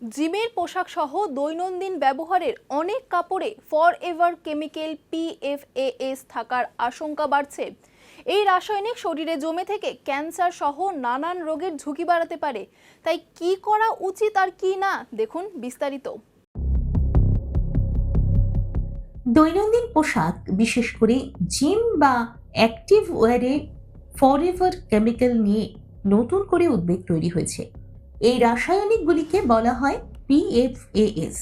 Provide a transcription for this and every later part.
জিমের পোশাক সহ দৈনন্দিন ব্যবহারের অনেক কাপড়ে ফরএভার কেমিক্যাল PFAS থাকার আশঙ্কা বাড়ছে। এই রাসায়নিক শরীরে জমে থেকে ক্যান্সার সহ নানান রোগের ঝুঁকি বাড়াতে পারে। তাই কি করা উচিত আর কি না, দেখুন বিস্তারিত। দৈনন্দিন পোশাক, বিশেষ করে জিম বা অ্যাক্টিভ ওয়্যারে ফরএভার কেমিক্যাল নিয়ে নতুন করে উদ্বেগ তৈরি হয়েছে। এই রাসায়নিকগুলিকে বলা হয় PFAS।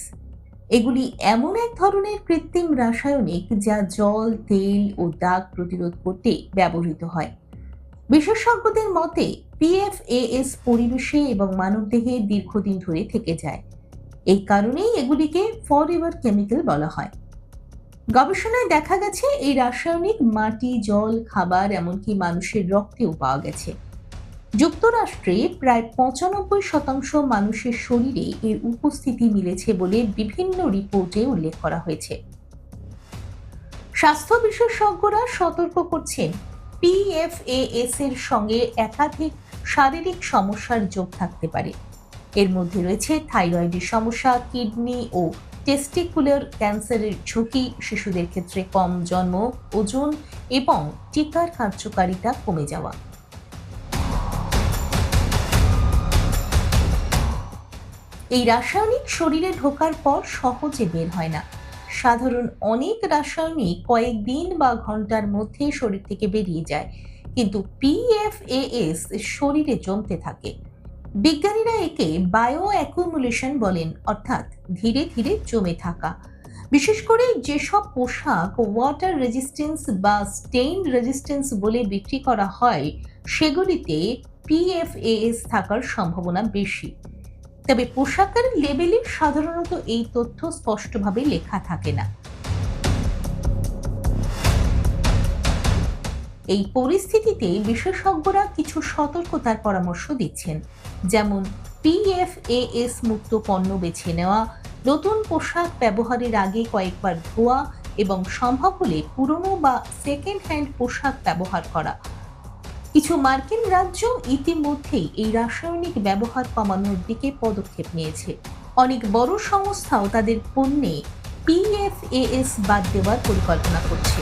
এগুলি এমন এক ধরনের কৃত্রিম রাসায়নিক যা জল, তেল ও দাগ প্রতিরোধ করতে ব্যবহৃত হয়। বিশেষজ্ঞদের মতে PFAS পরিবেশে এবং মানবদেহে দীর্ঘদিন ধরে থেকে যায়। এই কারণেই এগুলিকে ফরএভার কেমিক্যাল বলা হয়। গবেষণায় দেখা গেছে এই রাসায়নিক মাটি, জল, খাবার, এমনকি মানুষের রক্তেও পাওয়া গেছে। যুক্তরাষ্ট্রে প্রায় 95% মানুষের শরীরে এর উপস্থিতি মিলেছে বলে বিভিন্ন রিপোর্টে উল্লেখ করা হয়েছে। স্বাস্থ্য বিশেষজ্ঞরা সতর্ক করছেন, PFAS এর সঙ্গে একাধিক শারীরিক সমস্যার যোগ থাকতে পারে। এর মধ্যে রয়েছে থাইরয়েডের সমস্যা, কিডনি ও টেস্টিকুলার ক্যান্সারের ঝুঁকি, শিশুদের ক্ষেত্রে কম জন্ম, ওজন এবং টিকার কার্যকারিতা কমে যাওয়া। এই রাসায়নিক শরীরে ঢোকার পর সহজে বের হয় না। সাধারণ অনেক রাসায়নিক কয়েকদিন বা ঘন্টার মধ্যে শরীর থেকে বেরিয়ে যায়, কিন্তু PFAS শরীরে জমতে থাকে। বিজ্ঞানীরা একে বায়ো অ্যাকুমুলেশন বলেন, অর্থাৎ ধীরে ধীরে জমে থাকা। বিশেষ করে যেসব পোশাক ওয়াটার রেজিস্ট্যান্স বা স্টেইন রেজিস্ট্যান্স বলে বিক্রি করা হয়, সেগুলিতে PFAS থাকার সম্ভাবনা বেশি। তবে পোশাকের লেবেলে সাধারণত এই তথ্য স্পষ্টভাবে লেখা থাকে না। এই পরিস্থিতিতে বিশেষজ্ঞরা কিছু সতর্কতার পরামর্শ দিচ্ছেন, যেমন PFAS মুক্ত পণ্য বেছে নেওয়া, নতুন পোশাক ব্যবহারের আগে কয়েকবার ধোয়া এবং সম্ভব হলে পুরনো বা সেকেন্ড হ্যান্ড পোশাক ব্যবহার করা। কিছু মার্কিন রাজ্য ইতিমধ্যেই এই রাসায়নিক ব্যবহার কমানোর দিকে পদক্ষেপ নিয়েছে। অনেক বড় সংস্থাও তাদের পণ্যে PFAS বাদ দেওয়ার পরিকল্পনা করছে।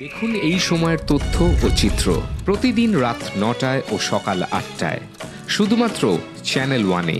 দেখুন এই সময়ের তথ্য ও চিত্র প্রতিদিন রাত 9টায় ও সকাল 8টায় শুধুমাত্র চ্যানেল 1-এ।